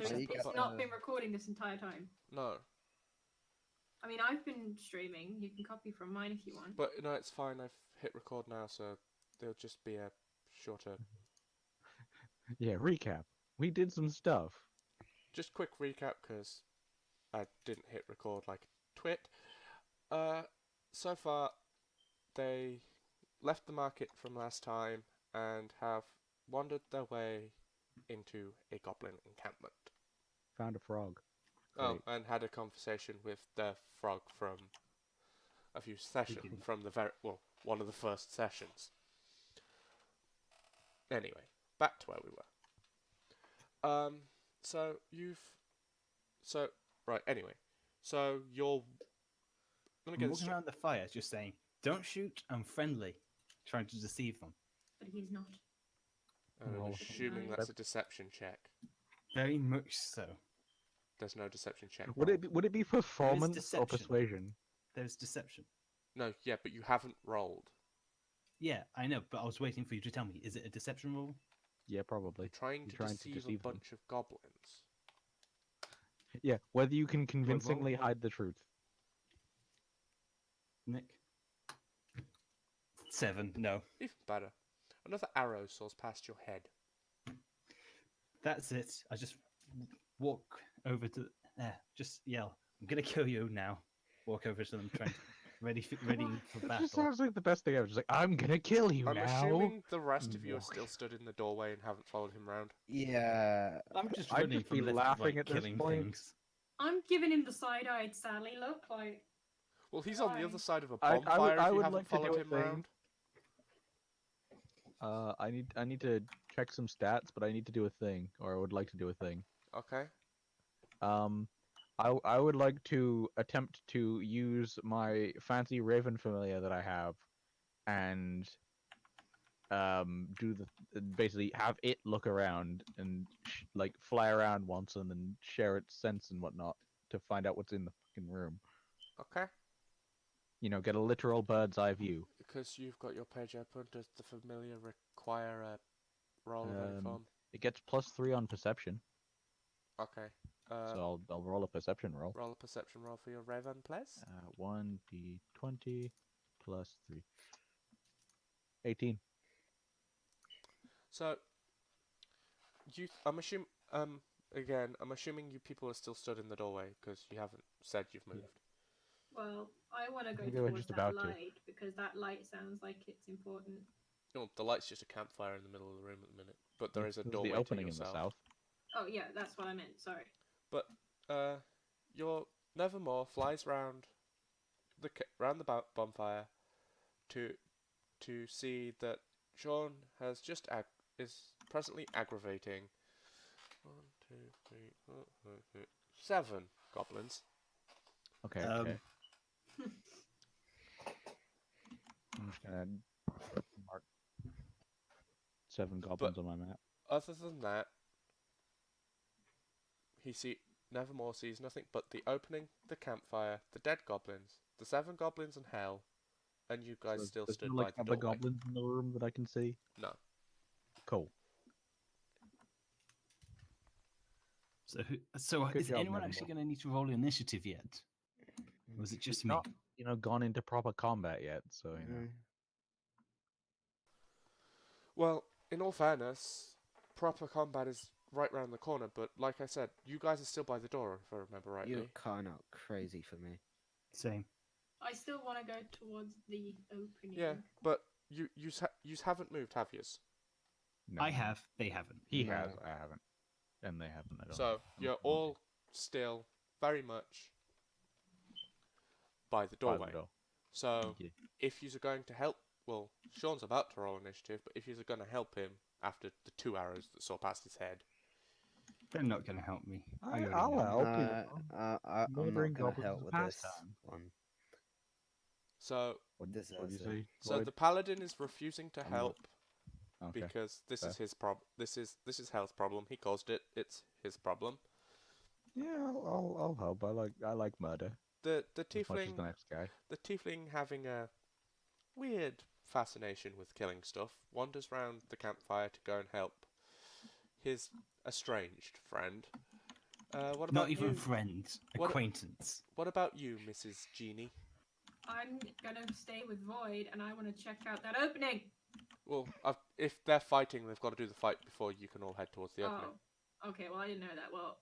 So So you it's got, not been recording this entire time. No, I mean, I've been streaming. You can copy from mine if you want. but no, it's fine. I've hit record now, so there'll just be a shorter, Yeah, recap. We did some stuff. just quick recap because I didn't hit record like a twit. So far, they left the market from last time and have wandered their way into a goblin encampment. Found a frog. Oh, Great. and had a conversation with the frog from a few sessions, from the one of the first sessions. Anyway, back to where we were. Anyway, so you're. Let me I'm get this walking straight. around the fire, just saying, "Don't shoot. I'm friendly," trying to deceive them. But he's not. I'm Well, assuming that's a deception check. Very much so. There's no deception check. Would it be performance or deception. persuasion? There's deception. No, yeah, but you haven't rolled. Yeah, I know, but I was waiting for you to tell me. Is it a deception roll? Yeah, probably. Trying to deceive a bunch of goblins. Yeah, whether you can convincingly hide the truth. Nick? 7. No. Even better. Another arrow soars past your head. That's it. I just walk over to just yell, "I'm gonna kill you now." Walk over to them, ready for That battle. just sounds like the best thing ever. Just like, I'm gonna kill you I'm now. assuming the rest of you are Walk. still stood in the doorway and haven't followed him round. yeah. I'm just I'd running just from be left to laughing right, at this killing point. things. I'm giving him the side-eyed Sally look, like. Well, he's on the other Why? side of a I bonfire would if you like haven't to do followed a him thing. round. I need to check some stats, but I need to do a thing, or I would like to do a thing. Okay. I would like to attempt to use my fancy Raven familiar that I have, and basically have it look around and like fly around once and then share its sense and whatnot to find out what's in the fucking room. Okay. You know, get a literal bird's eye view. Because you've got your page open, does the familiar require a roll of any form? It gets +3 on perception, Okay. so I'll roll a perception roll. Roll a perception roll for your Raven, please. 1d20 plus 3. 18. So, I'm assuming you people are still stood in the doorway because you haven't said you've moved. Well, I want to go Maybe we're towards just that about to. light because that light sounds like it's important. No, the light's just a campfire in the middle of the room at the minute, but there is a There's doorway the opening to in the yourself. south. Oh yeah, that's what I meant. Sorry. But your Nevermore flies round the bonfire to see that Sean has is presently aggravating 1, 2, 3, 4, 5, 6, 7 goblins. Okay. Um, Okay. I'm just gonna mark 7 goblins on my map. Other than that, Nevermore sees nothing but the opening, the campfire, the dead goblins, the 7 goblins in hell, and you guys So still there's stood no, by like, the other doorway. goblins in the room that I can see. No. Cool. So Good is job, anyone Nevermore. actually going to need to roll initiative yet? Or was it just me? Not, gone into proper combat yet, so you know. Well, in all fairness, proper combat is right round the corner, but like I said, you guys are still by the door, if I remember rightly. You're kind of crazy for me. Same. I still want to go towards the opening. Yeah, but you haven't moved, have yous? No. I have. They haven't. He No. has. I haven't. And they haven't. I don't So know. you're all still very much by the By the doorway. door. So Yeah. if you're going to help, well, Sean's about to roll initiative, but if you're going to help him after the 2 arrows that saw past his head, They're not going to help me. I'll help you. I'm Murdering not going to goblins help is a with this pastime. one. so What This do you is say? so Lloyd? the paladin is refusing to I'm not- help Okay. because this fair. is his problem. This is Hell's problem. He caused it. It's his problem. Yeah, I'll help. I like murder. The As much as tiefling the next guy. the tiefling having a weird fascination with killing stuff wanders round the campfire to go and help his estranged friend, What Not about even you? friends, What- acquaintance. What about you, Mrs. Genie? I'm gonna stay with Void, and I want to check out that opening. Well, if they're fighting, they've got to do the fight before you can all head towards the opening. Oh, okay. Well, I didn't know that. Well,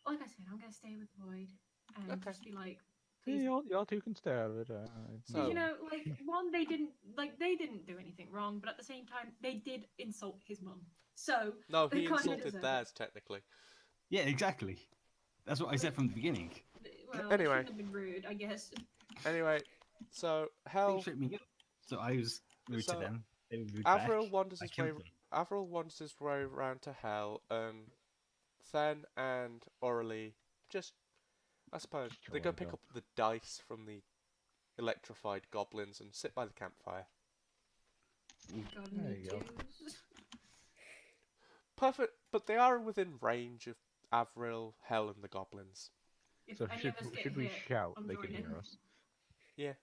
like I said, I'm gonna stay with Void and Okay. just be like, Yeah, please. y'all two can stay out of it. So- Because, you know, like, one, they didn't do anything wrong, but at the same time, they did insult his mum. So No, they he kinda insulted deserve theirs, technically. Yeah, exactly. That's what I said from the beginning. well, Anyway. it shouldn't have been rude, I guess. Anyway, so They Hell, tripped me up. So I was rude So, to them. They were rude Avril back. wanders I his way. killed them. Avril wanders his way around to Hell, and Then and Orally just, I suppose, they Sure, go pick go. up the dice from the electrified goblins and sit by the campfire. God, There me you go. too. Perfect, but they are within range of Avril, Hell, and the goblins. If So any should of us get should we hit, shout? I'm They can joining. hear us. Yeah.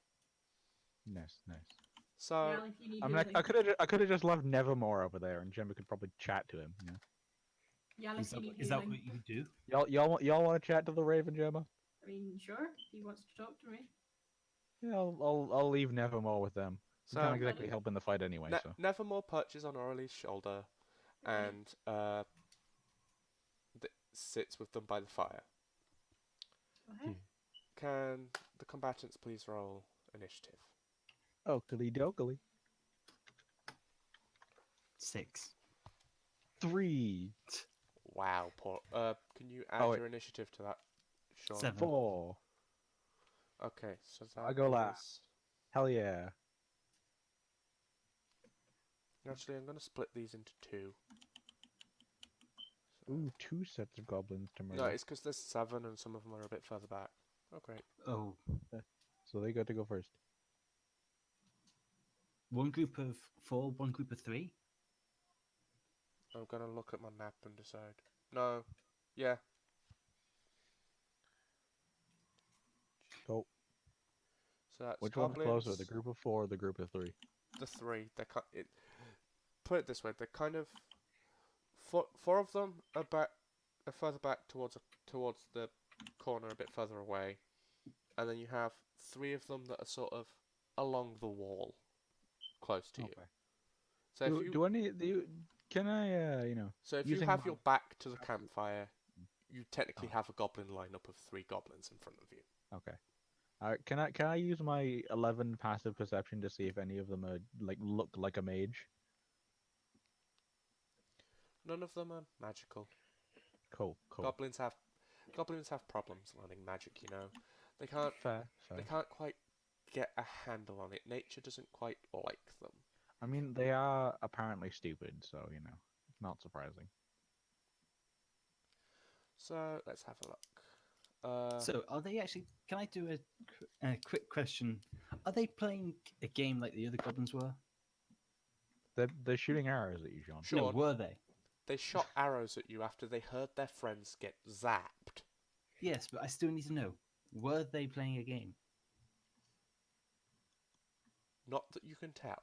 Nice. So Now, if you need I mean, healing. I could have just left Nevermore over there, and Gemma could probably chat to him. You know? Yeah, Is if you that, need is that healing. what you do? Y'all want to chat to the Raven, Gemma? I mean, sure, if he wants to talk to me. Yeah, I'll leave Nevermore with them. We So- can't exactly help in the fight anyway. So Nevermore perches on Orly's shoulder, and sits with them by the fire. Go ahead. Can the combatants please roll initiative? oakley dokley. 6. 3, Wow, poor. Can you add Oh, wait. your initiative to that, Sean? 7. 4. Okay, so that I go last. Hell yeah. Actually, I'm gonna split these into two. So- Ooh, 2 sets of goblins to murder. No, it's because there's 7 and some of them are a bit further back. Oh, great. Oh, So they got to go first. one group of 4, one group of 3. I'm gonna look at my map and decide. No. Yeah. Go. So that's Which goblins. one's closer, the group of 4 or the group of 3? The 3. Put it this way, they're kind of. Four of them are further back towards the corner, a bit further away, and then you have 3 of them that are sort of along the wall, close to you. So if you Can I, so if you using have my- your back to the campfire, you technically have a goblin lineup of 3 goblins in front of you. Okay. Can I use my 11 passive perception to see if any of them are look like a mage? None of them are magical. Cool. Goblins have problems learning magic. You know, they can't Fair. quite get a handle on it. Nature doesn't quite like them. I mean, they are apparently stupid, so not surprising. So let's have a look. So, are they actually? Can I do a quick question? Are they playing a game like the other goblins were? They're shooting arrows at you, Sean. Sean, No, were they? they shot arrows at you after they heard their friends get zapped. Yes, but I still need to know. Were they playing a game? Not that you can tell.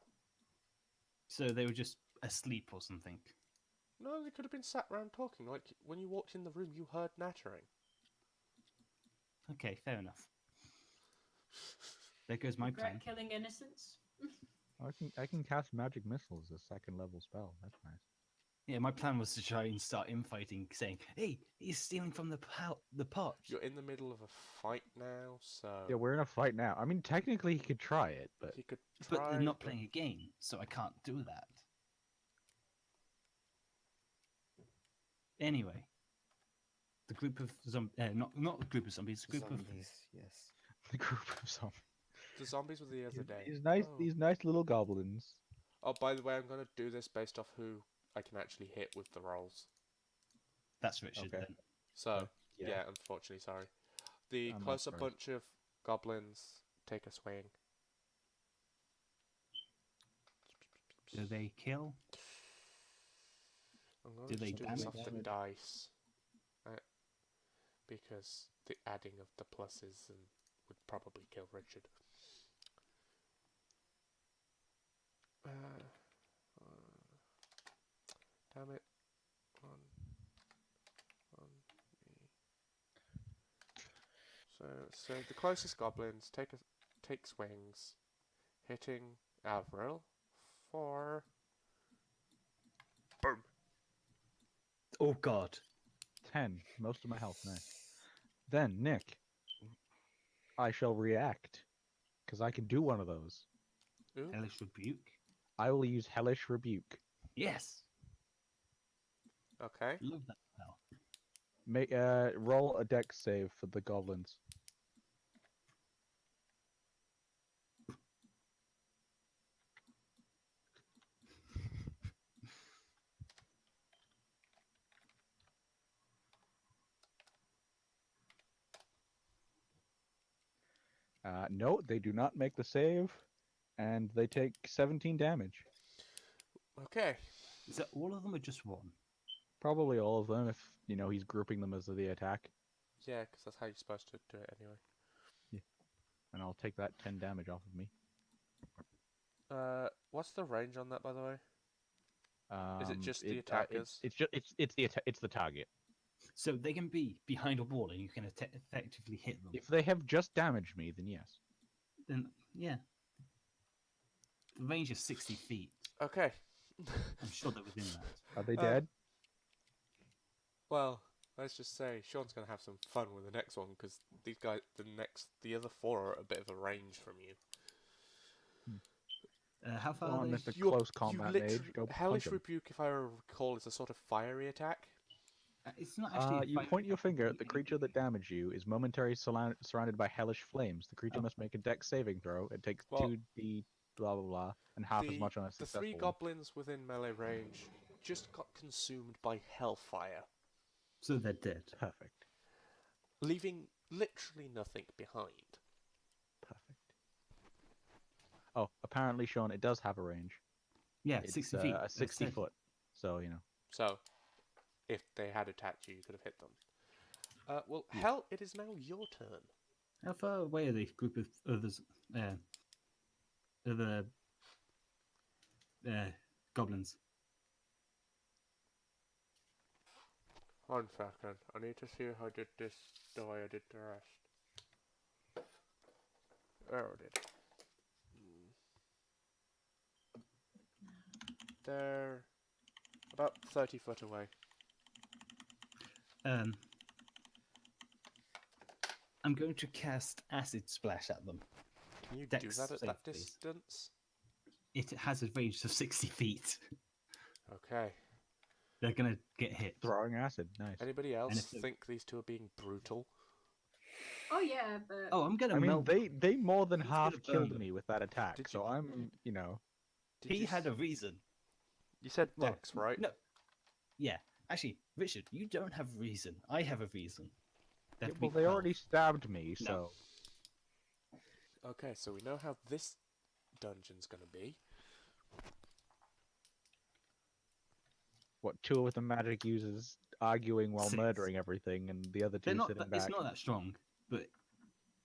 So they were just asleep or something. No, they could have been sat around talking. Like when you walked in the room, you heard nattering. Okay, fair enough. There goes my plan. Regret killing innocents. I can cast magic missiles as a 2nd level spell. That's nice. Yeah, my plan was to try and start infighting, saying, "Hey, he's stealing from the pot." You're in the middle of a fight now, so Yeah, we're in a fight now. I mean, technically he could try it, but he could try. But they're not playing a game, so I can't do that. Anyway, the group of not a group of zombies, a group of Yes. the group of zombies. The zombies were the other day. These nice little goblins. Oh, by the way, I'm gonna do this based off who I can actually hit with the rolls. that's Richard. Okay. Then. So yeah, unfortunately, sorry. The I'm not closer surprised. bunch of goblins take a swing. Do they kill? I'm going Do to they do this off damage? the dice, because the adding of the pluses would probably kill Richard. Damn it! One, So the closest goblins take swings, hitting Avril for boom. Oh God. 10. Most of my health, nice. Then, Nick, I shall react. Because I can do one of those. Ooh. Hellish Rebuke. I will use Hellish Rebuke. Yes. Okay. Love that spell. Make roll a dex save for the goblins. No, they do not make the save, and they take 17 damage. Okay. Is that all of them or just one? Probably all of them, if he's grouping them as the attack. Yeah, because that's how you're supposed to do it anyway. And I'll take that 10 damage off of me. What's the range on that, by the way? Is it just the It's attackers? it's the target. So they can be behind a wall and you can effectively hit them. If they have just damaged me, then yes. Then yeah. The range is 60 feet. Okay. I'm sure they're within that. Are they dead? Well, let's just say Sean's gonna have some fun with the next one because these guys, the other four are a bit of a range from you. How far Go are on, they? Mr. Close Combat Mage. Go Hellish punch 'em. Rebuke, if I recall, is a sort of fiery attack. It's not actually. a You fight- point your finger at the creature that damaged you is momentarily surrounded by hellish flames. The creature Oh. must make a dex saving throw. It takes Well, 2d blah blah blah and half as much on a The successful three one. goblins within melee range just got consumed by hellfire, So they're dead. Perfect. leaving literally nothing behind. Perfect. Oh, apparently, Sean, it does have a range. Yeah, It's 60 feet. a 60 foot. So, So, if they had attacked you, you could have hit them. Well, hell, it is now your turn. How far away are they? Group of others, other goblins. 1 second. I need to see if I did this the way I did the rest. There I did. They're about 30 foot away. I'm going to cast Acid Splash at them. Can you do Dex that at save, that please. distance? It has a range of 60 feet. Okay. They're gonna get hit. throwing acid. Nice. Anybody else if they- think these two are being brutal? Oh yeah, but Oh, I'm gonna I mean, melt. they more than He's half gonna burn killed them. me with that attack. Did So you- I'm, Did He you had s- a reason. You said No, Dex, right? No. Yeah. Actually, Richard, you don't have a reason. I have a reason. yeah, That'd well, be they 12. already stabbed me. No. So Okay, so we know how this dungeon's gonna be. what? Two of the magic users arguing while 6. murdering everything, and the other They're two not. sitting It's back. not that strong, but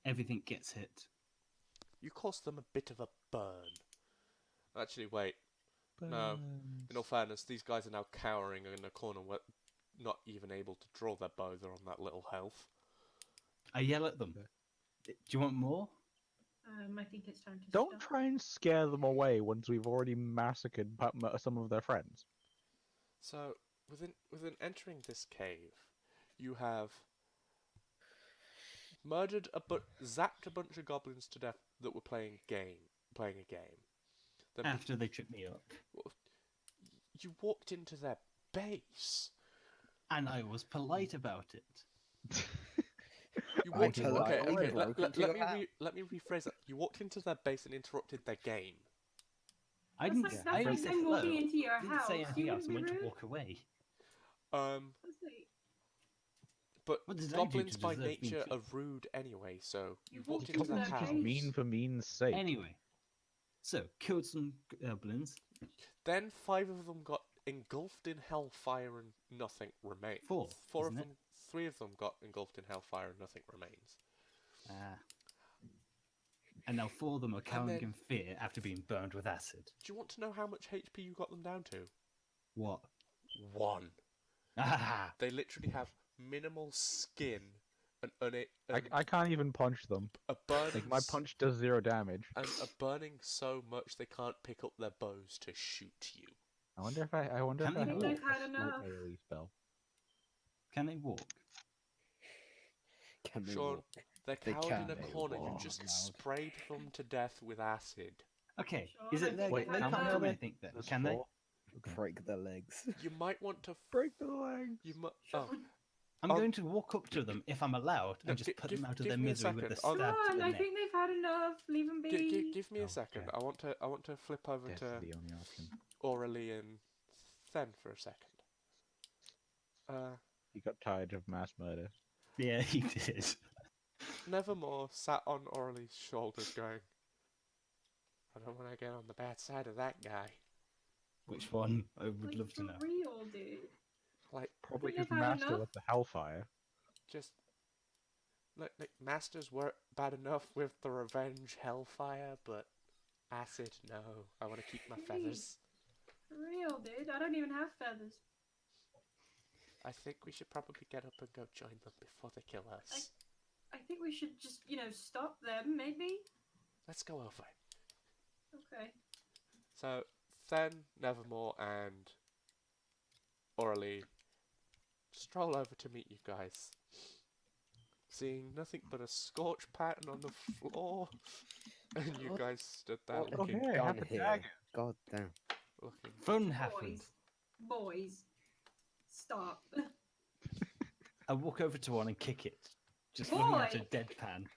everything gets hit. You caused them a bit of a burn. Actually, wait. No. In all Burns. fairness, these guys are now cowering in a corner, not even able to draw their bow. They're on that little health. I yell at them. Do you want more? I think it's time to Don't stop. try and scare them away once we've already massacred some of their friends. So, within entering this cave, you have murdered zapped a bunch of goblins to death that were playing a game. Then After they trip me up, you walked into their base. and I was polite about it. You I walked in. politely Okay. broke into Let your me let me rephrase that. You walked into their base and interrupted their game. I That's didn't. like, I that's like didn't say them hello. walking into your I didn't house. say You anything else. wouldn't I be went to rude. walk away. Um, That's like, but What did I do goblins to by deserve being nature are treated? rude anyway. So you You've walked walked into into their their house. base. Mean for mean's sake. Anyway, so killed some goblins. Then 5 of them got engulfed in hellfire and nothing remained. 4, 4 of isn't them, 3 of them got engulfed in hellfire and nothing remains. And now 4 of them are cowering then- in fear after being burned with acid. Do you want to know how much HP you got them down to? What? 1. Ah! They literally have minimal skin I can't even punch them. a burning Like my punch does 0 damage. and a burning so much they can't pick up their bows to shoot you. I wonder if I wonder Can if I they have walk? They've had a enough. slight AoE spell. Can they walk? Can they Sean, walk? they're They cowed can, in a they corner. You walk just loud. sprayed them to death with acid. Okay, Sure, is I it their think Wait, how comfort, many I are think then? There's Can they? 4? Okay. Break their legs. You might want to. Break the legs. You might. Sean, Oh, I'm I'll- going to walk up to them if I'm allowed No, and just put them out of give their me a misery with the second. stab I'll- to Sean, the I neck. think they've had enough. Leave them be. give me a Oh, second. death. I want to flip over Death's to the only option. Aurelie and Then for a second. He got tired of mass murder. Yeah, he did. Nevermore sat on Aurelie's shoulders, going, "I don't want to get on the bad side of that guy." Which one? I would Like, love to for know. real, dude. Like, Probably think his they've had master enough. with the hellfire. just like masters weren't bad enough with the revenge hellfire, but acid, no. I want to keep my feathers. For real, dude. I don't even have feathers. I think we should probably get up and go join them before they kill us. I think we should just, stop them, maybe? Let's go over. Okay. So, Then, Nevermore, and Aurelie stroll over to meet you guys. Seeing nothing but a scorch pattern on the floor, and you What- guys stood there What looking, have you Okay, done have a here? dagger. God damn. looking. Fun happened. Boys. Stop. I walk over to one and kick it. Just looking at a Boy! deadpan.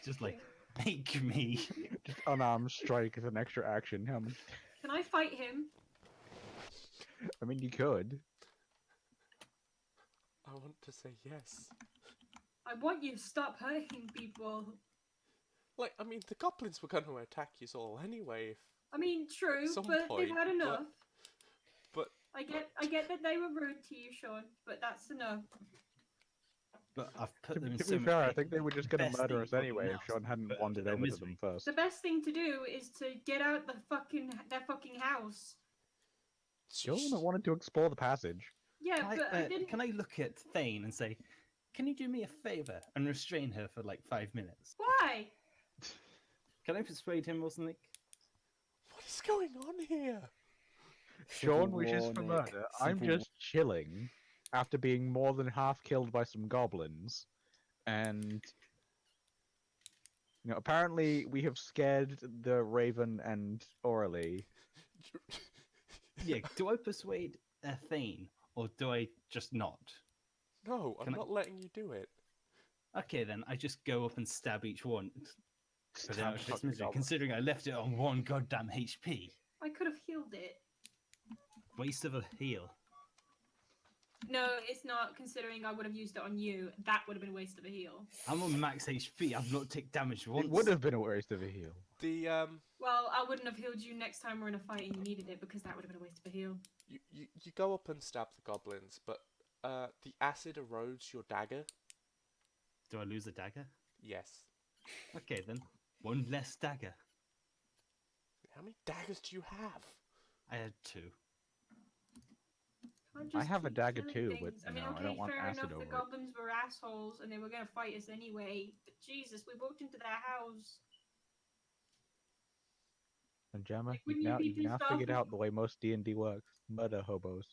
Just like, make me. Just unarmed strike as an extra action. How much? Can I fight him? I mean, you could. I want to say yes. I want you to stop hurting people. Like, I mean, the goblins were going to attack you all anyway. I mean, true, Some but point, they've had enough. but- I get that they were rude to you, Sean, but that's enough. But I've To, put them in to so be much fair, I pain. think they were just going Best to murder thing us for them anyway now if Sean is hadn't put them wandered to their over to misery. them first. The best thing to do is to get out their fucking house. You're the one that wanted to explore the passage. Yeah, but I didn't. Can I look at Thane and say, can you do me a favour and restrain her for like 5 minutes? Why? Can I persuade him or something? What is going on here? Sean Civil wishes War, for Nick. murder. I'm Civil just chilling after being more than half killed by some goblins. And apparently we have scared the Raven and Aurelie. Yeah, do I persuade Thane or do I just not? No, I'm Can I- not letting you do it. Okay, then I just go up and stab each one. Put it out of its Fucking misery, goblin. considering I left it on 1 goddamn HP. I could have healed it. Waste of a heal. No, it's not. Considering I would have used it on you, that would have been a waste of a heal. I'm on max HP. I've not taken damage once. It would have been a waste of a heal. The Well, I wouldn't have healed you next time we're in a fight and you needed it because that would have been a waste of a heal. you go up and stab the goblins, but the acid erodes your dagger. Do I lose a dagger? Yes. Okay, then. 1 less dagger. How many daggers do you have? I had 2. Can't I just have a keep dagger killing too, but, things. you I mean, know, I okay, don't want fair acid enough. over The it. goblins were assholes and they were going to fight us anyway. But Jesus, we walked into their house. And Gemma, Like, wouldn't you you've be now pissed figured off out the way most D&D works. Murder hobos.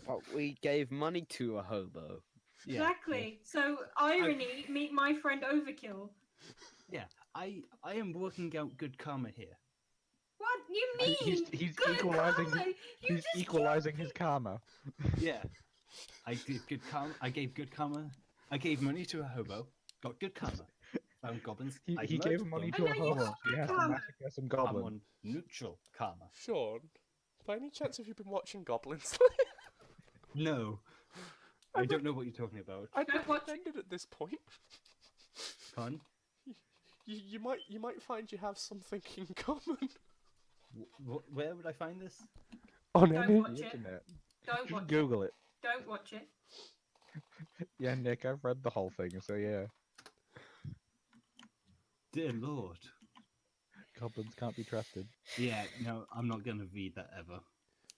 But we gave money to a hobo. Yeah, Exactly. So irony, meet my friend Overkill. Yeah, I am working out good karma here. What you mean? He's Good equalizing. karma? You He's just equalizing his karma. Yeah. I did good karma. I gave good karma. I gave money to a hobo. Got good karma. Found goblins. He I gave murdered money them. to a And now you hobo. got So he has to karma. massacre some I'm goblins. on neutral karma. Sean, by any chance have you been watching Goblins? No. I don't know what you're talking about. I've Don't watch it. offended at this point. Fun. You might find you have something in common. Where would I find this? On Don't any watch The it. internet. Don't Just watch it. Google it. Don't watch it. Yeah, Nick, I've read the whole thing, so yeah. Dear Lord. Goblins can't be trusted. Yeah, no, I'm not going to read that ever.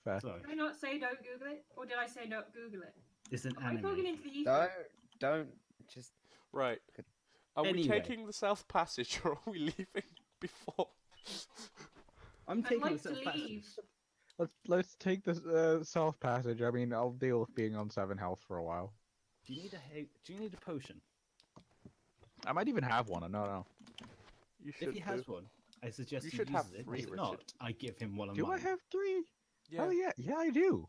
Fair. Sorry. Did I not say don't Google it? Or did I say don't Google it? It's an Am I talking anime. into the ether? don't just. Right. Are we Anyway. taking the south passage or are we leaving before? I'm I'd taking like this to up fast. leave. Let's take this south passage. I mean, I'll deal with being on 7 health for a while. Do you need a potion? I might even have one. I don't know. You should If he has one, I suggest You he should uses have it. 3, If Richard. not, I give him one of Do mine. I have 3? Yeah. Oh yeah, I do.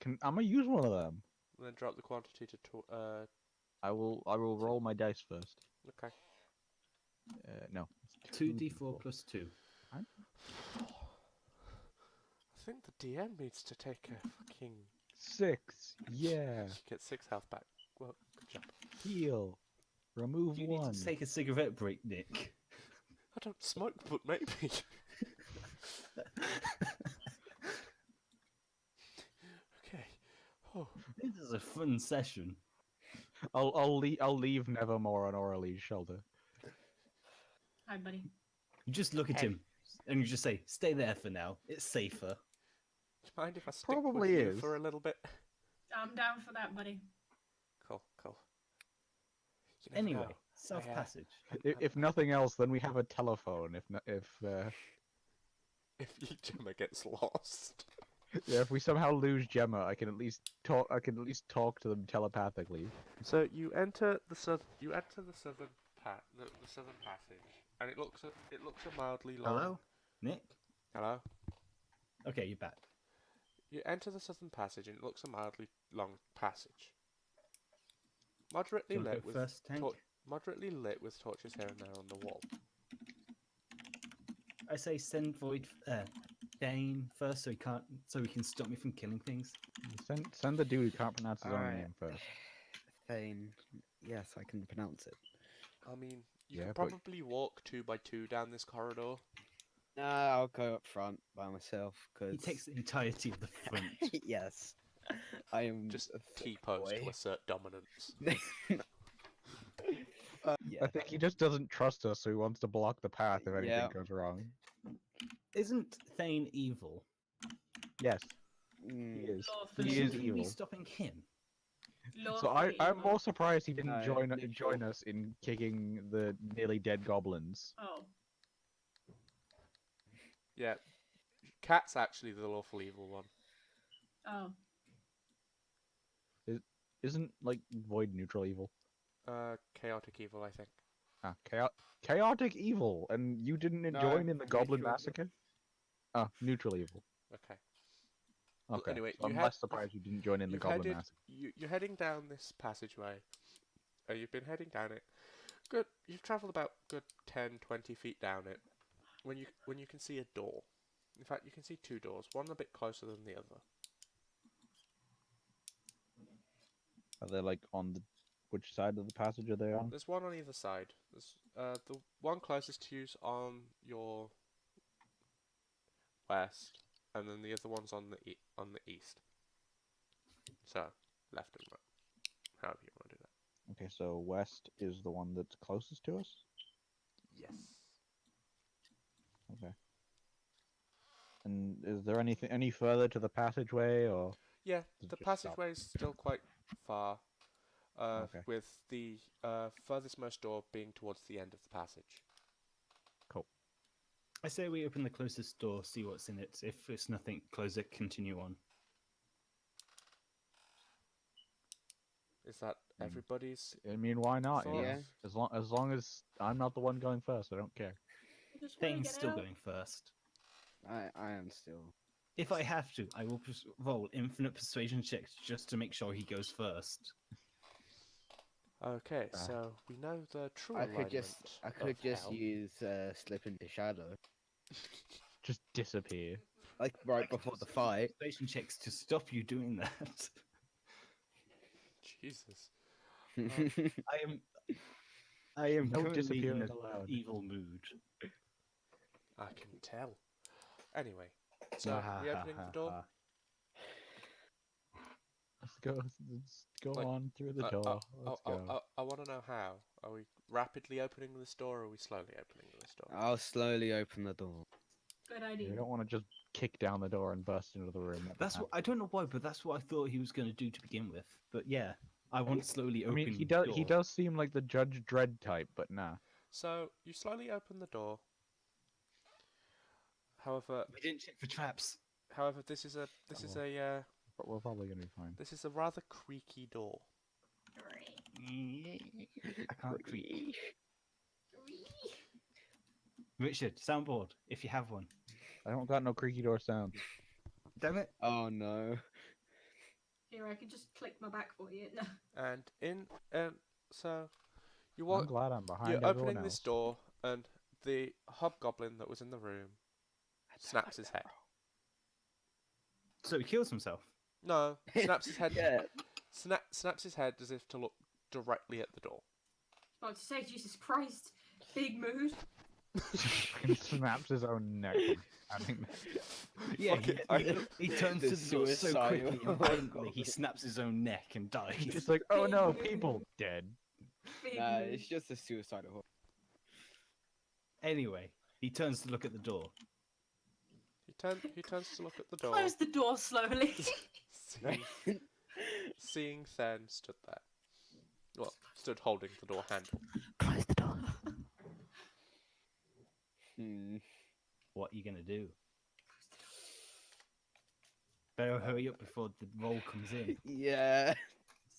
I'm gonna use one of them. Then drop the quantity to I will roll my dice first. okay. No. 2d4 plus 2. I think the DM needs to take a fucking 6. Yeah. get 6 health back. Well, good job. Heal. Remove Do you 1. need to take a cigarette break, Nick? I don't smoke, but maybe. Okay. Oh. This is a fun session. I'll leave Nevermore on Auralie's shoulder. Hi, buddy. You just look at Hey. him and you just say, "Stay there for now. It's safer." Do you mind if I stick Probably with you is. for a little bit? I'm down for that, buddy. Cool. You never Anyway, know. South I, Passage. If nothing else, then we have a telephone. If Gemma gets lost. If we somehow lose Gemma, I can at least talk. I can at least talk to them telepathically. So you enter the southern southern passage, and it looks a mildly long. Hello, Nick. Hello. Okay, you're back. You enter the southern passage, and it looks a mildly long passage. Moderately Do you wanna lit go with first, Tank? moderately lit with torches here and there on the wall. I say send Void Dane first, so he can stop me from killing things. Send the dude who can't pronounce his own Alright. name first. Thane. Yes, I can pronounce it. I mean, you Yeah, could but- probably walk 2 by 2 down this corridor. No, I'll go up front by myself because. He takes the entirety of the front. Yes, I am Just a thick T-pose to boy. assert dominance. Yeah. I think he just doesn't trust us, so he wants to block the path if anything Yeah. goes wrong. Isn't Thane evil? Yes, Mm, he is. Lawfully. He is Shouldn't we be evil. stopping him? So Lawfully I'm evil. more surprised he didn't No, join neutral. us in kicking the nearly dead goblins. Oh, Yeah, Cat's actually the lawful evil one. oh. Isn't like Void neutral evil? Chaotic evil, I think. Ah, chaotic evil, and you didn't No, join in the Goblin neutral. Massacre? Ah, neutral evil. Okay. Well, Okay. anyway, so I'm you less had- surprised you didn't join in the You've Goblin headed, Massacre. you're heading down this passageway. You've been heading down it. Good. You've travelled about good 10, 20 feet down it. When you can see a door. In fact, you can see 2 doors. One a bit closer than the other. Are they like on the which side of the passage are they on? There's one on either side. There's the one closest to you's on your west, and then the other one's on the east. So left and right, however you want to do that. Okay, so west is the one that's closest to us. Yes. Okay. And is there anything any further to the passageway, or Yeah, Does it the just stop? passageway is still quite far. Okay. With the furthest most door being towards the end of the passage. I say we open the closest door, see what's in it. If it's nothing, close it, continue on. Is that Hmm. everybody's? I mean, why not? thoughts? Yeah. As long as I'm not the one going first, I don't care. I just wanna Thane's get still out. going first. I am still. If I have to, I will roll infinite persuasion checks just to make sure he goes first. Okay, Ah. so we know the true I alignment. could of just hell. use slip into shadow, Just disappear. like right before the fight. Persuasion checks to stop you doing that. Jesus. I am No currently in disappearing an allowed. evil mood. I can tell. Anyway, so we opening the door. Let's go Like, on through the Uh, door. Let's go. I want to know how. Are we rapidly opening this door, or are we slowly opening this door? I'll slowly open the door. Good We idea. don't want to just kick down the door and burst into the room. That's what I don't know why, but that's what I thought he was going to do to begin with. But yeah, I won't slowly I open. mean, he the does. He door. does seem like the Judge Dredd type, but nah. So you slowly open the door. However, We didn't check for traps. this is a But we're probably gonna be fine. this is a rather creaky door. I can't creak. Richard, soundboard, if you have one. I don't got no creaky door sound. Damn it. Oh no. Here, I can just click my back for you. No. And so you I'm walk. glad I'm behind You're everyone opening this else. door, and the hobgoblin that was in the room snaps his head. So he kills himself. No, snaps his head. Yeah. Snaps his head as if to look directly at the door. About to say, Jesus Christ, big mood. Fucking snaps his own neck. I think. Yeah, Fucking- he turns The to the door so suicidal quickly and violently, goblin. he snaps his own neck and dies. It's like, oh no, people dead. Big Nah, mood. it's just a suicidal horse. Anyway, he turns to look at the door. He turns to look at the door, Close the door slowly. seeing Then stood there. Well, stood holding the door handle. Close the door. Hmm. What are you gonna do? Better hurry up before the roll comes in. Yeah.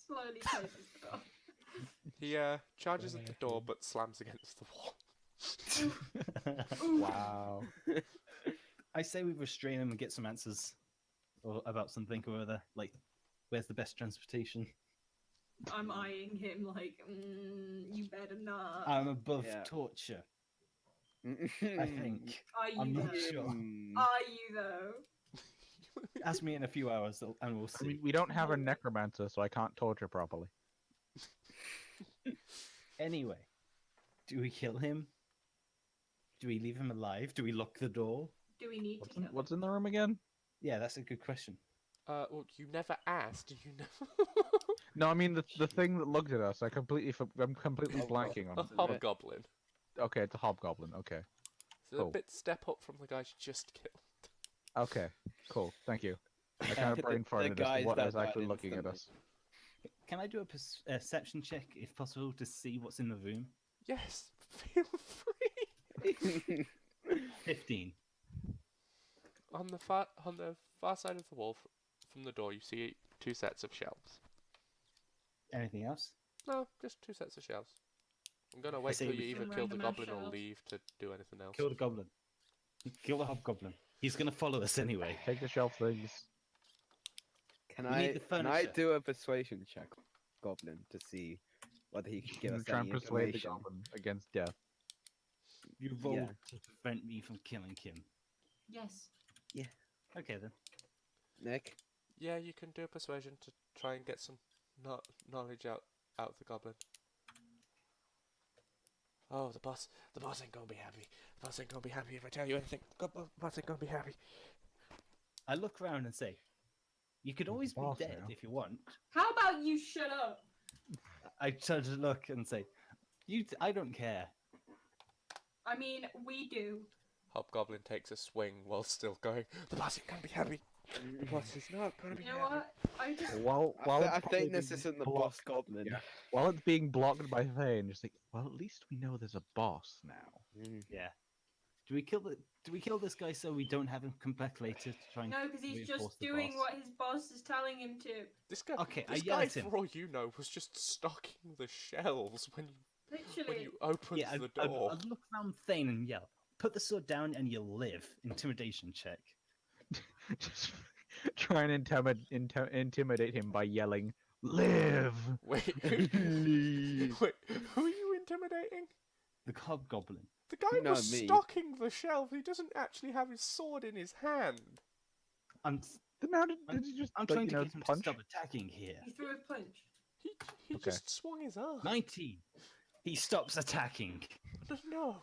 Slowly closes the door. He charges at the door but slams against the wall. Ooh. Wow. I say we restrain him and get some answers or about something or other. Like, where's the best transportation? I'm eyeing him like, you better not. I'm above Yeah. torture, I think. Are you I'm not though? sure. Are you though? Ask me in a few hours and we'll I see. mean, we don't have a necromancer, so I can't torture properly. Anyway, do we kill him? Do we leave him alive? Do we lock the door? Do we need to kill What's in the room again? Yeah, that's a good question. Well, you never asked. You never. No, I mean the thing that looked at us. I'm completely Oh, blanking A on. hobgoblin. Okay, it's a hobgoblin. Okay. So Cool. a bit step up from the guy you just killed. Okay. Cool. Thank you. I kind of The- brain the farted as to guys what that is actually died looking at us. Can I do a perception check, if possible, to see what's in the room? Yes, feel free. 15. On the far side of the wall from the door, you see 2 sets of shelves. Anything else? No, just 2 sets of shelves. I'm gonna wait say till you we- either Some kill the random ass goblin or shelves. leave to do anything else. Kill the goblin. Kill the hobgoblin. He's gonna follow us anyway. Take the shelf things. Can We need I the can I furniture. do a persuasion check, Goblin, to see whether he can give us Try any and persuade the information? goblin against death. You rolled Yeah. to prevent me from killing him. Yes. Okay then. Nick? Yeah, you can do a persuasion to try and get some knowledge out of the goblin. Oh, the boss ain't gonna be happy. The boss ain't gonna be happy if I tell you anything. The boss ain't gonna be happy. I look around and say, you could always be boss dead now. if you want. How about you shut up? I turn to look and say, I don't care. I mean, we do. Hobgoblin takes a swing while still going. The boss ain't gonna be happy. The boss is not gonna be You know happy. what? I just While I it's think this being isn't the blocked- boss Goblin. Yeah. While it's being blocked by Thane, just like, well, at least we know there's a boss now. Yeah. Do we kill this guy so we don't have him come back later to try and no, because he's reinforce just the doing boss? what his boss is telling him to. This guy, Okay, I this yell guy, at him. for all you know, was just stocking the shelves when Literally. you opened Yeah, the I door. look around Thane and yell, put the sword down and you'll live. Intimidation check. Just try and intimidate him by yelling, "Live!" Wait, Leave. wait, who are you intimidating? The hobgoblin. The guy No, was me. stocking the shelf. He doesn't actually have his sword in his hand. I'm Then how did you just I'm like, trying you to know, get him punch? to stop attacking here. He threw a punch. He Okay. just swung his arm. 19. He stops attacking. No,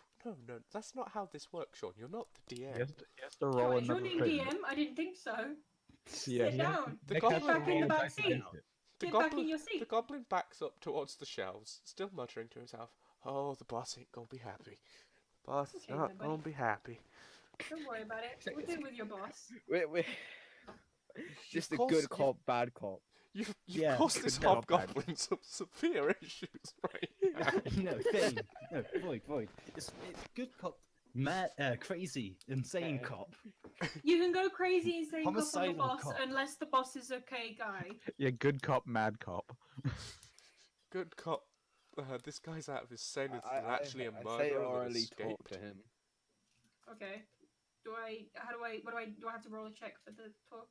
that's not how this works, Sean. You're not the DM. He has to roll Right, you're another doing thing. DM? I didn't think so. Yeah, Sit he has to- down. The Nick has goblin- to Get back in roll the back dice seat. against it. The Get back goblin- in your The seat. goblin backs up towards the shelves, still muttering to himself, "Oh, the boss ain't gonna be happy. Boss is Okay, not then, buddy. gonna be happy." Don't worry about it. We're good with your boss. We're You've just a caused- good you've- cop, bad cop. You've Yeah, caused this good job, man. hobgoblin some severe issues right now. No, Thane. No, Void. It's good cop, mad, crazy, insane cop. You can go crazy and say cop on the Homicidal boss cop. unless the boss is okay guy. Yeah, good cop, mad cop. Good cop. This guy's out of his senses and I- actually a I'd say murderer that orally talk escaped. to him. Okay. Do I have to roll a check for the talk?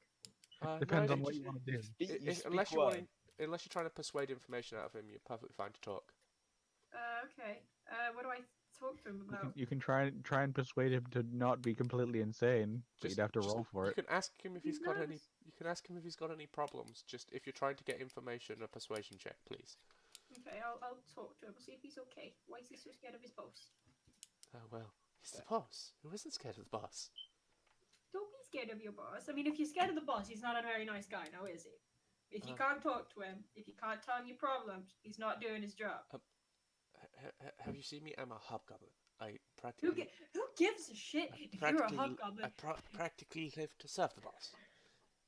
Depends no, on you what just- you want to do. unless you're trying to persuade information out of him, you're perfectly fine to talk. Okay. What do I talk to him about? You can try and persuade him to not be completely insane, but Just- you'd have to just- roll for You it. can ask him if he's got any. nervous. You can ask him if he's got any problems. Just if you're trying to get information, a persuasion check, please. Okay, I'll talk to him. See if he's okay. Why is he so scared of his boss? Oh well, he's the boss. Who isn't scared of the boss? Don't be scared of your boss. I mean, if you're scared of the boss, he's not a very nice guy, now is he? If you can't talk to him, if you can't tell him your problems, he's not doing his job. Have you seen me? I'm a hobgoblin. I Who, practically. who gives a shit if you're a practically- hobgoblin? I practically live to serve the boss.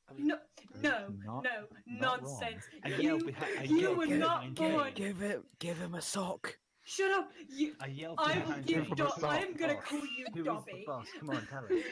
I mean, No, no, Not- no, not nonsense. I yell You, behind. you were not born. Give him a sock. Shut up. You. I yell I will behind. give him a Dobby. sock. I am gonna Boss. call you Who is Dobby. the boss? Come on, tell us.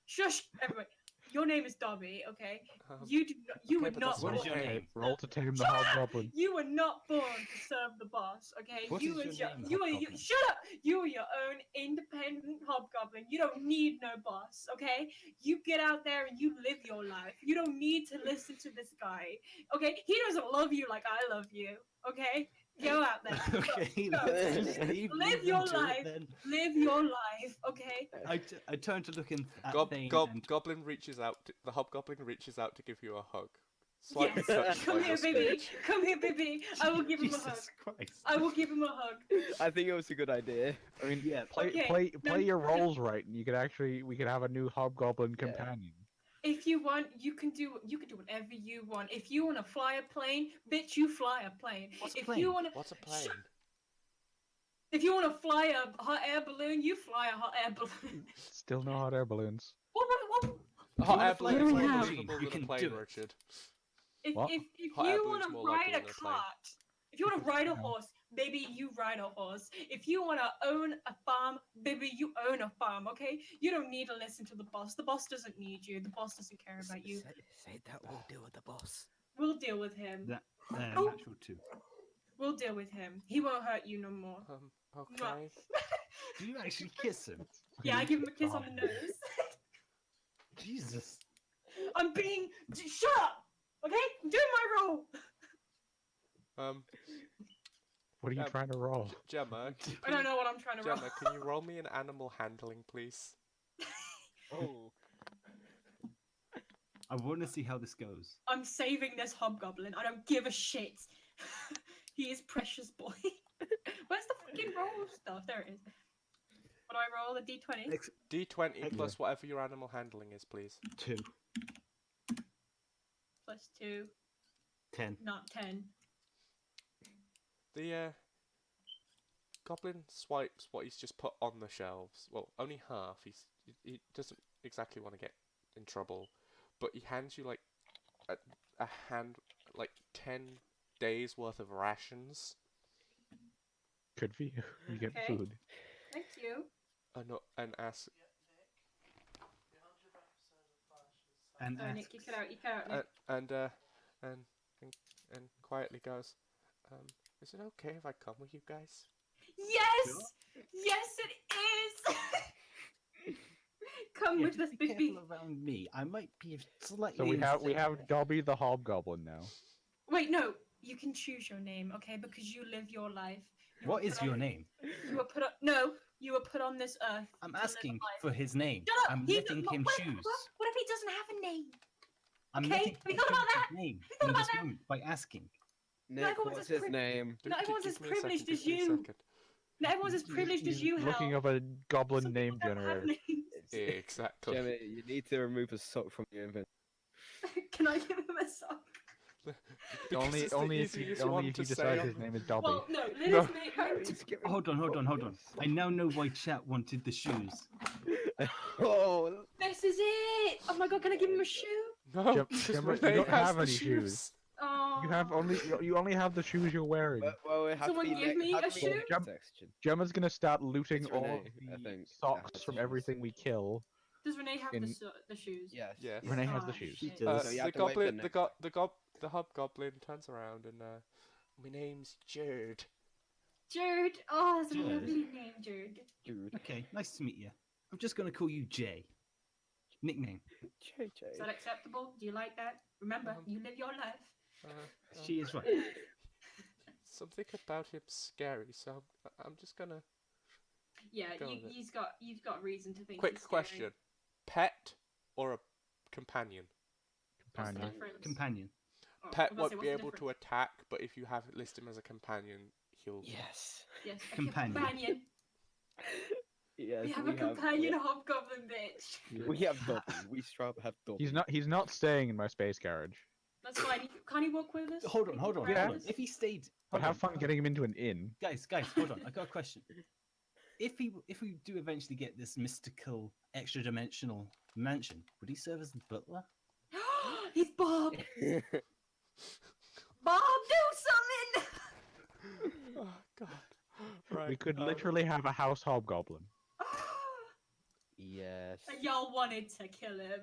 Shush, everybody. Your name is Dobby, okay? um, You do not. You okay, were but not that's What born. is your Okay, name? roll to tame the Shut up! hobgoblin. You were not born to serve the boss, okay? What you is was your name, you are Hobgoblin? shut up! You are your own independent hobgoblin. You don't need no boss, okay? You get out there and you live your life. You don't need to listen to this guy, okay? He doesn't love you like I love you, okay? Go out there. Okay, Go. just Live him your to it life. then. Live your life, okay? I turn to look in at Thane and Goblin reaches out. The hobgoblin reaches out to give you a hug. Slightly Yes. touched Come by here, your baby. speech. Come here, baby. I will give him a hug. Jesus Christ. I will give him a hug. I think it was a good idea. I mean, Yeah, Okay, play your roles right, and we could have a new hobgoblin Yeah. companion. If you want, you can do whatever you want. If you want to fly a plane, bitch, you fly a plane. What's a if plane? you want to, What's a plane? if you want to fly a hot air balloon, you fly a hot air balloon. Still no hot air balloons. What? A hot air fly balloon a is flying more machine, believable you than a can plane, do it. Richard. What? If Hot air you balloon's want to more likely ride a than a plane. cart, if you want to ride a horse, baby, you ride a horse. If you want to own a farm, baby, you own a farm. Okay? You don't need to listen to the boss. The boss doesn't need you. The boss doesn't care about you. Say that we'll deal with the boss. We'll deal with him. That Oh. natural 2. We'll deal with him. He won't hurt you no more. Okay. Do you actually kiss him? Yeah, I give him a kiss on the nose. Jesus. I'm being. Shut up! Okay? I'm doing my role! What are you Yeah. trying to roll? Gemma. I don't know what I'm trying to roll. Gemma, can you roll me an animal handling, please? Oh. I want to see how this goes. I'm saving this hobgoblin. I don't give a shit. He is precious boy. Where's the fucking roll stuff? There it is. What do I roll? A d20? D20 plus whatever your animal handling is, please. 2. Plus 2. 10. Not 10. The goblin swipes what he's just put on the shelves. Well, only half. He doesn't exactly want to get in trouble, but he hands you like a hand, like 10 days worth of rations, Good for you. You get Okay. food. Thank you. and asks, And Sorry, Nick, you cut out. You cut out, Nick. and quietly goes, "Is it okay if I come with you guys?" Yes! Yes, it is! Come with us, be baby. careful around me. I might be slightly. So we have insane. Dobby the hobgoblin now. Wait, no. You can choose your name, okay? Because you live your life. You What were is put your on- name? You were put on. No, you were put on this earth. I'm to live asking life. for his name. Shut up! I'm He- letting him what- choose. What if he doesn't have a name? I'm Okay, letting have you him thought about choose that? his name you thought in about this that? moment by asking. Nick, everyone's what's as his name? Not everyone's as Give me a second, privileged as give me a you. second. Not everyone's as privileged as you, Looking Hal. up a goblin Some name people don't have generator. names. Exactly. Jimmy, you need to remove a sock from your inventory. Can I give him a sock? Because Only it's the only if easiest you one only if to you say decide on his the- name is Dobby. Well, no. Let No. us make. Hold on. I now know why chat wanted the shoes. Oh, This is it. Oh my god, can I give him a shoe? No, Gem- because Gemma, you Renee don't has have the any shoes. shoes. Oh. you only have the shoes you're wearing. Well, it has Someone to be give me has a to be shoe? next section. Gemma's gonna start looting It's all Renee, of I the think, that socks has from the shoes. everything we kill. Does Renee have in- the shoes? Yes. Yes. Renee has the Ah, shoes. She shit. does. So you the have to wait for goblin, next the hobgoblin turns around and my name's Jurd. Jurd. Oh, that's a Jurd. lovely name, Jurd. Dude. Okay, nice to meet you. I'm just gonna call you Jay. Nickname. JJ. Is that acceptable? Do you like that? Remember, you live your life. She is right. Something about him scary, so I'm just gonna. Yeah, Go with it. you've got reason to think. Quick he's scary. question: pet or a companion? What's the Companion. difference? Companion. Oh, I Pet was gonna won't say, be what's the able to difference? attack, but if you have list him as a companion, he'll. Yes. Yes, a Companion. companion. Yes. We have a companion hobgoblin, bitch. We have Dobby. We have Dobby. He's not staying in my space garage. That's fine. Can he walk with us? Hold on, Can he hold on, walk hold around on. us? If he stayed, But hold have on. fun getting him into an inn. Guys, hold on. I got a question. If we do eventually get this mystical, extra dimensional mansion, would he serve as the butler? He's Bob. Bob, do something. Oh God! Right. We could literally have a house hobgoblin. Yes. And y'all wanted to kill him.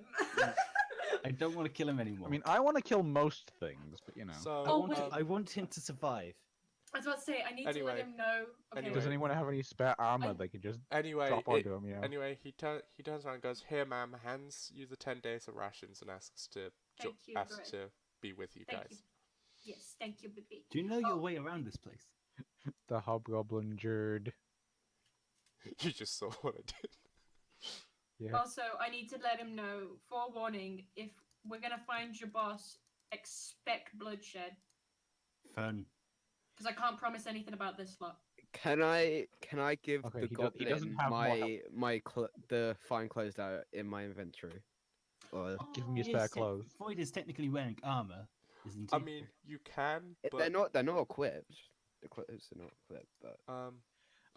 I don't want to kill him anymore. I mean, I want to kill most things, but you know. So. Oh, I want him to survive. I was about to say, I need to Anyway. let him know. Okay. Anyway. Does anyone have any spare armor I- they could just Anyway, drop onto him? You know. Anyway, he turns around and goes, "Here, ma'am, hands you the 10 days of rations and asks Thank you, asks Brett. to be with you Thank guys." you. Yes, thank you, baby. Do you know your way around this place? The hobgoblin Jurd. You just saw what I did. Yeah. Also, I need to let him know, forewarning, if we're gonna find your boss, expect bloodshed. Fun. Because I can't promise anything about this lot. Can I give Okay, the he goblin doesn't have more the fine clothes out in my inventory? Or Give him your Oh, spare Yes, clothes. Void is technically wearing armor, isn't he? I mean, you can, but they're not equipped. The clothes are not equipped, but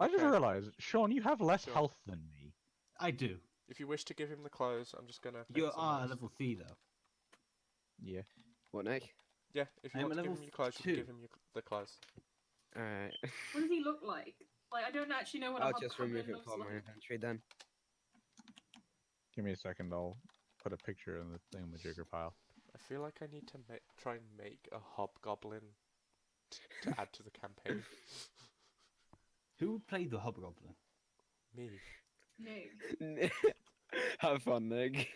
I just okay. realized, Sean, you have less Sure. health than me. I do. If you wish to give him the clothes, I'm just gonna. You make some are noise. level 3 though. Yeah. what, Nick? Yeah, if you I'm want to a give level him your clothes, you 2. can give him the clothes. Alright. What does he look like? Like, I don't actually know what I'll a just hobgoblin remove it looks from my like. inventory then. Give me a second. I'll put a picture in the thing in the jigger pile. I feel like I need to try and make a hobgoblin to add to the campaign. Who played the hobgoblin? Me. No. Have fun, Nick.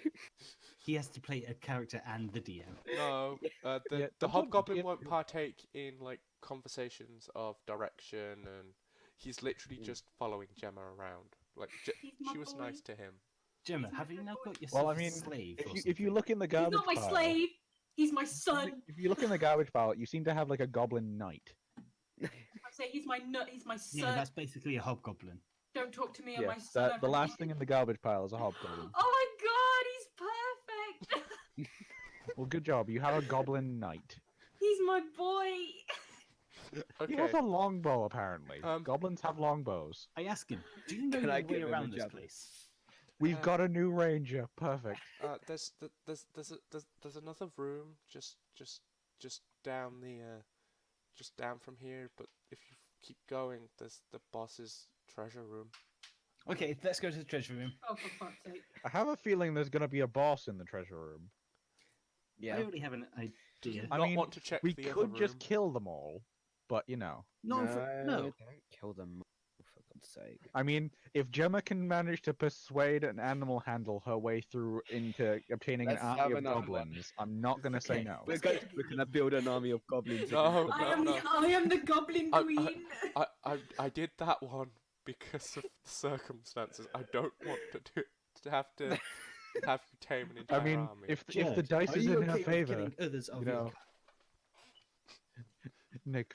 He has to play a character and the DM. No, Yeah, the sometimes hobgoblin you- won't partake in like conversations of direction, and he's literally just following Gemma around. Like He's my she was boy. nice to him. Gemma, He's my have you now boy. got yourself Well, I a mean, slave? or if you something? look in the He's garbage not my pile, slave. He's my son. if you look in the garbage pile, you seem to have like a goblin knight. I say he's my nut. He's my son. Yeah, that's basically a hobgoblin. Don't talk to me or Yeah, my son. the last thing in the garbage pile is a hobgoblin. Oh my god, he's perfect. Well, good job. You have a goblin knight. He's my boy. He Okay. has a longbow, apparently. Um, Goblins have longbows. I ask him, do you know Can I your way give him a around this javelin? place? We've got a new ranger. Perfect. There's another room just down the just down from here, but if you keep going, there's the boss's treasure room. Okay, let's go to the treasure room. Oh, for fuck's sake. I have a feeling there's gonna be a boss in the treasure room. Yeah. I already have an idea. I Not mean, want to check We the other could just room. kill them all, but you know. No, no. Don't kill them, for God's sake. I mean, if Gemma can manage to persuade an animal handle her way through into obtaining Let's an have army of another one. goblins, I'm not gonna say Okay. no. We're gonna build an army of goblins. No, I am the goblin I- queen. I did that one because of the circumstances. I don't want to have to have you tame an entire I mean, army. if the Jurd, dice are is you in her okay with favor, killing others of you your know. kind?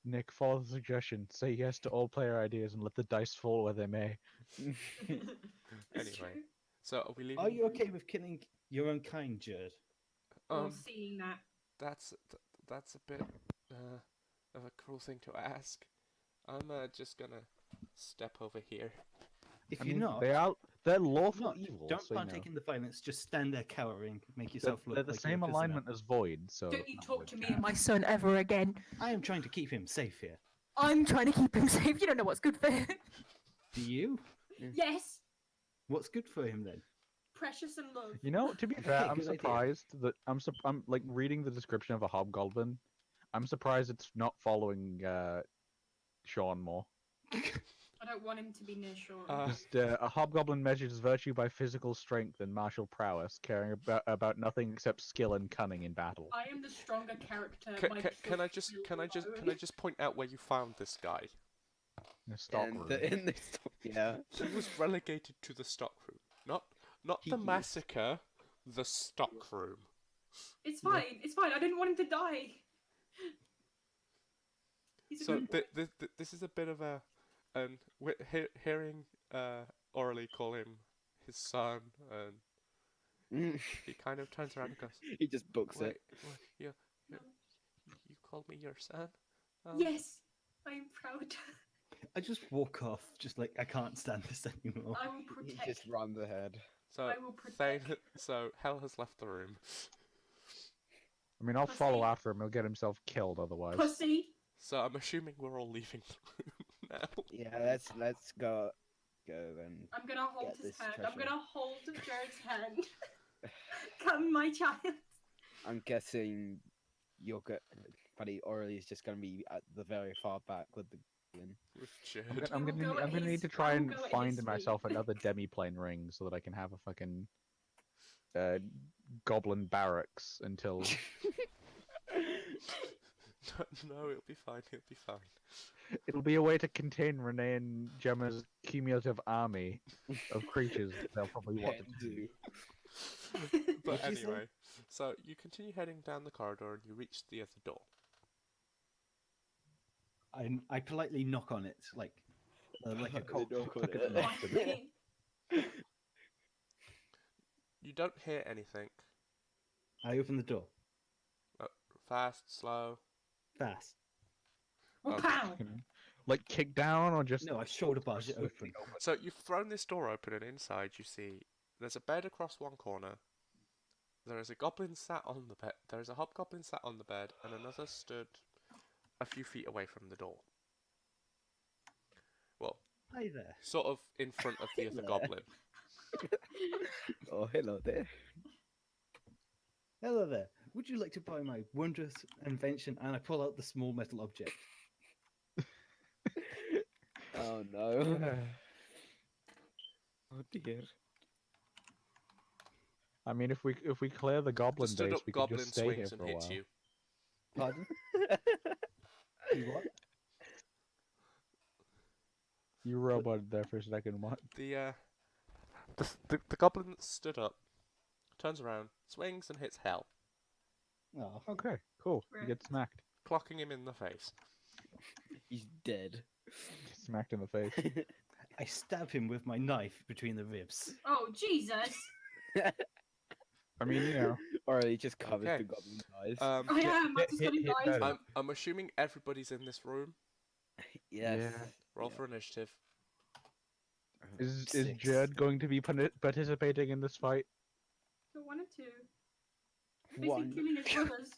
Nick, follow the suggestion. Say yes to all player ideas and let the dice fall where they may. It's Anyway, true. so are we leaving? Are you okay with killing your own kind, Jurd? Or seeing that. That's a bit of a cruel thing to ask. I'm just gonna step over here. If I you're mean, not, They're lawful Not, evil. don't so, you know. partake in the violence. Just stand there cowering. Make They're, yourself look they're the like you're a same prisoner. alignment as Void, so. Don't you not talk good to me chance. and my son ever again. I am trying to keep him safe here. I'm trying to keep him safe. You don't know what's good for him. Do you? Yes, What's good for him then? precious and love. You know, to be fair, Okay, I'm good idea. surprised that I'm like reading the description of a hobgoblin. I'm surprised it's not following Sean more. I don't want him to be near Sean. Just, a hobgoblin measures virtue by physical strength and martial prowess, caring about nothing except skill and cunning in battle. I am the stronger character. Can I just point out where you found this guy? In a stock room. In the yeah. He was relegated to the stock room, not the massacre, the stock room. It's fine. It's fine. I didn't want him to die. He's a So good boy. this is a bit of a, and hearing Orally call him his son, and he kind of turns around and goes, He just books "Wait, it. you called me your son?" Yes, I am proud. I just walk off, just like I can't stand this anymore. I will He protect. just runs ahead. So I will protect. so Hell has left the room. I mean, I'll Pussy. follow after him. He'll get himself killed otherwise. Pussy. So I'm assuming we're all leaving the room now. Yeah, let's go and I'm gonna hold Get his this hand. I'm treasure. gonna hold Jurd's hand. Come, my child. I'm guessing you're good. Buddy Orly is just gonna be at the very far back with the goblin. With I'm Jurd. gonna, I'm We will gonna, go I'm at gonna need his- to try I will and go at find his myself rate. another demi-plane ring so that I can have a fucking goblin barracks until. No, it'll be fine. It'll be fine. It'll be a way to contain Renee and Gemma's cumulative army of creatures that they'll probably want to do. But What'd you say? anyway, so you continue heading down the corridor and you reach the other door. I politely knock on it, like a cold. Look at the knock to it. You don't hear anything. I open the door Fast, slow. fast. Well, Oh. pow. Like kick down or just No, I shoulder barge it open. So you've thrown this door open, and inside you see there's a bed across one corner. There is a goblin sat on the bed. There is a hobgoblin sat on the bed, and another stood a few feet away from the door. Well, Hi there. sort of in front of the other There. goblin. Oh, hello there. Hello there. Would you like to buy my wondrous invention? And I pull out the small metal object. Oh no. Oh dear. I mean, if we clear the The goblin stood base, up we could goblin just stay here swings for and a hits while. you. Pardon? You what? You roboted there for a second. What? The goblin that stood up turns around, swings, and hits Hell, Oh, Okay, cool. You Right. get smacked. clocking him in the face. He's dead. Smacked in the face. I stab him with my knife between the ribs. Oh, Jesus. I mean, you know. Or he just covers Okay. the goblin's eyes. I am. I just got hit his eyes. better. I'm assuming everybody's in this room. Yes. yeah. Roll for initiative. Is Six. Jurd going to be participating in this fight? I wanted to. Busy One. killing his brothers.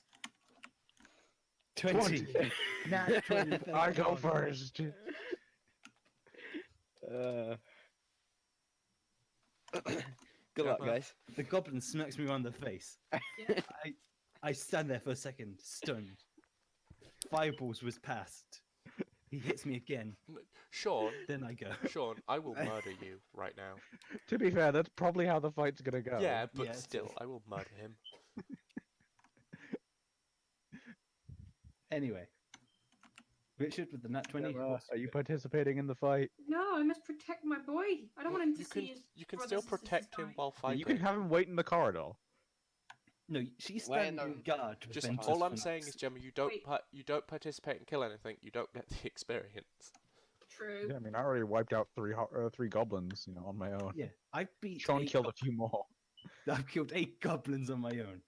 20. Nat 20. I go first. Good luck, Gemma. guys. The goblin smacks me around the face. Yeah. I stand there for a second, stunned. Fireballs was passed. He hits me again. Sean, Then I go. Sean, I will murder you right now. To be fair, that's probably how the fight's gonna go. Yeah, but Yeah, it still, is. I will murder him. Anyway. Richard with the nat 20. Gemma, are you participating in the fight? No, I must protect my boy. I don't want him to You see can his you can brothers still and sisters protect him die. while fighting. You can have him wait in the corridor. No, she's Wait, standing no. in guard. to Just prevent us all I'm from- saying is, Gemma, you Wait. don't participate and kill anything. You don't get the experience. True. Yeah, I mean, I already wiped out three goblins, you know, on my own. Yeah, I beat. Sean 8 killed a few more. I've killed 8 goblins on my own.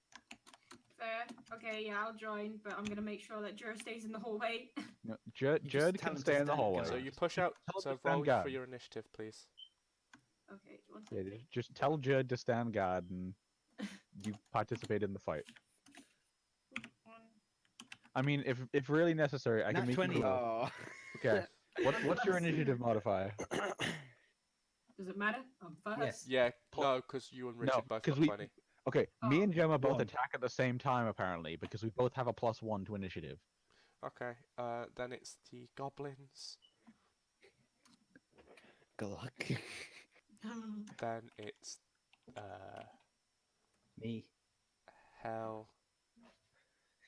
Fair. Okay, yeah, I'll join, but I'm gonna make sure that Jur stays in the hallway. No, Jurd You just tell can him to stay in the stand hallway. guard. So you push out. Tell So him to stand roll guard. for your initiative, please. Okay, one Yeah, second. just tell Jurd to stand guard and you participate in the fight. I mean, if really necessary, I can Nat make 20. you roll. Oh. Okay. What's your initiative modifier? Does it matter? I'm first. Yes. Yeah, no, because you and No, Richard both 'cause got we- 20. Okay, me Oh, and Gemma both one. attack at the same time apparently because we both have a +1 to initiative. Okay, then it's the goblins. Good luck. Then it's Me. hell,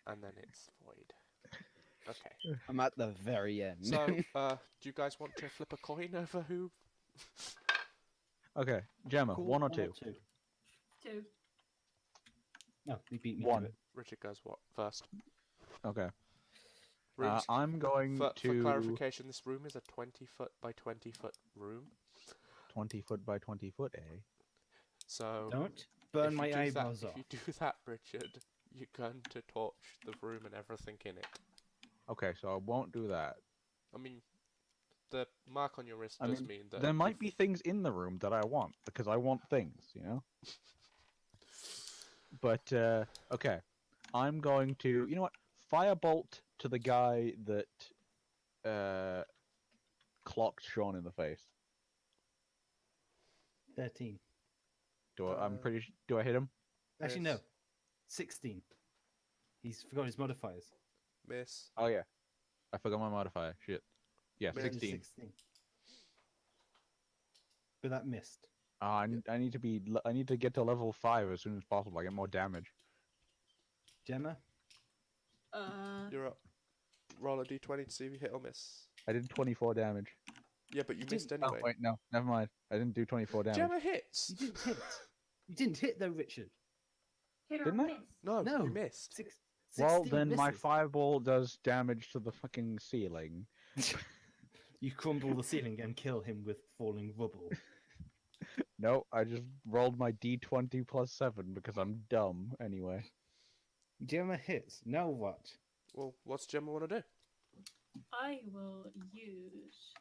and then it's void. Okay. I'm at the very end. So, do you guys want to flip a coin over who? Okay, Gemma, Cool, 1 or 2? 2. No, you beat me. One. To it. Richard goes what first? Okay. Rooms, I'm going for to clarification, this room is a 20-foot by 20-foot room. 20-foot by 20-foot, eh? So Don't burn if my you do eyebrows that, off. If you do that, Richard, you're going to torch the room and everything in it. Okay, so I won't do that. I mean, the mark on your wrist I does mean, mean that There might if- be things in the room that I want because I want things, you know? But okay. I'm going to, you know what? Firebolt to the guy that clocked Sean in the face. 13. I'm pretty do I hit him? Actually, no. Miss. 16. He's forgot his modifiers. miss. Oh yeah. I forgot my modifier. Shit. Yeah, Miss. 16. 16. But that missed. I need to be I need to get to level 5 as soon as possible. I get more damage. Gemma? You're up. Roll a d20 to see if you hit or miss. I did 24 damage. Yeah, but you You missed didn't- Oh anyway. wait, no, never mind. I didn't do 24 damage. Gemma hits. You didn't hit. You didn't hit though, Richard. Hit or Didn't I? miss. No, No. you missed. Six, Well, 16 then my misses. fireball does damage to the fucking ceiling. You crumble the ceiling and kill him with falling rubble. No, I just rolled my d20 plus 7 because I'm dumb anyway. Gemma hits. Now what? Well, what's Gemma want to do? I will use.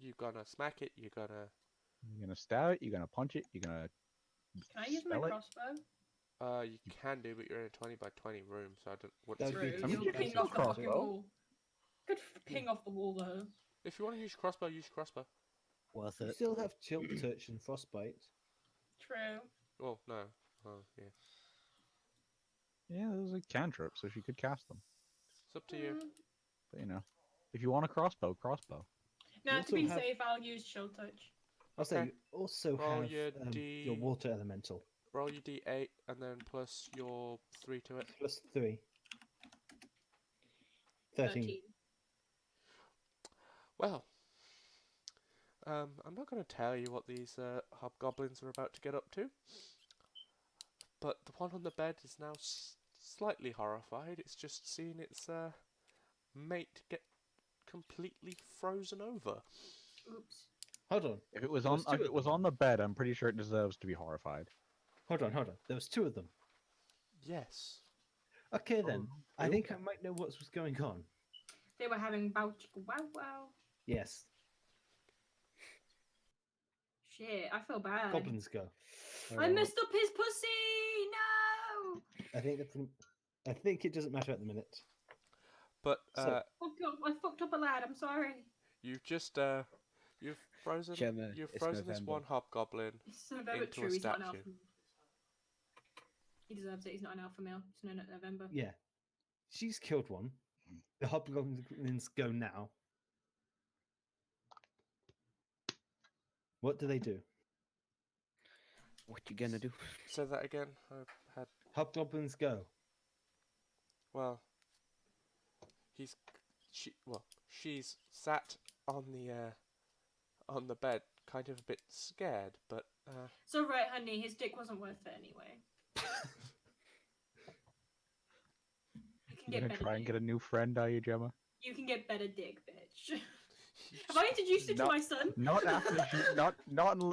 You gonna smack it? You gonna? You're gonna stab it, you're gonna punch it, you're gonna Can I use my spell it. crossbow? You can do, but you're in a 20 by 20 room, so I don't. What's That'd be- True. I mean, You'll you can ping use off the fucking crossbow. wall. Could ping off the wall though. If you want to use crossbow, use crossbow. Worth You it. still have chill touch and frostbite. True. Oh no. Oh yeah. Yeah, there's a cantrip, so she could cast them. It's up to you. But you know. If you want a crossbow, crossbow. Now You to be also have- safe, I'll use chill touch. I'll say Okay. you also Roll have your your D- water elemental. Roll your d8 and then plus your 3 to it. Plus 3. 13. Well, I'm not going to tell you what these hobgoblins are about to get up to, but the one on the bed is now slightly horrified. It's just seen its mate get completely frozen over. Oops. Hold on. If it was There on was two if of it was them. on the bed, I'm pretty sure it deserves to be horrified. Hold on. There was 2 of them. Yes. Okay then. I cool. think I might know what was going on. They were having bow chicka wow wow. Yes. Shit, I feel bad. Goblins go. I messed up his pussy. No. I think it doesn't matter at the minute. But So- Oh god, I fucked up a lad. I'm sorry. you've just you've frozen Gemma, you've it's frozen this November. one hobgoblin. It's November. Into a True, he's not an statue. alpha. He deserves it. He's not an alpha male. It's no November. Yeah. She's killed one. The hobgoblins go now. What do they do? What you gonna do? Say that again. I had Hobgoblins go. well. She's sat on the bed, kind of a bit scared, but So right, honey, his dick wasn't worth it anyway. You can You're get gonna better. try and dick. get a new friend, are you, Gemma? You can get better dick, bitch. Have I introduced you to No. my son? Not after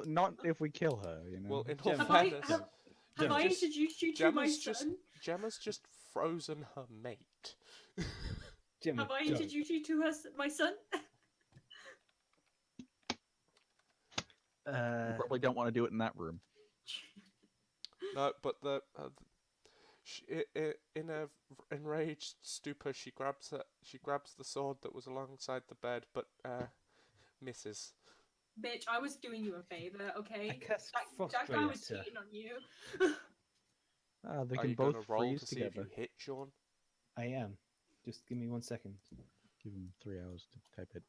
not if we kill her, you know. well, in all Gemma. fairness, Have I just- introduced you to my Gemma's just son? Gemma's just frozen her mate. Jimmy, Have I go. introduced you to my son? You probably don't want to do it in that room. No, but in a enraged stupor, she grabs the sword that was alongside the bed, but misses. Bitch, I was doing you a favor, okay? I cast That guy was Frostray at her. cheating on you. They Are can you both gonna roll freeze to see together. if you hit, Sean? I am. Just give me 1 second. Give him 3 hours to type it.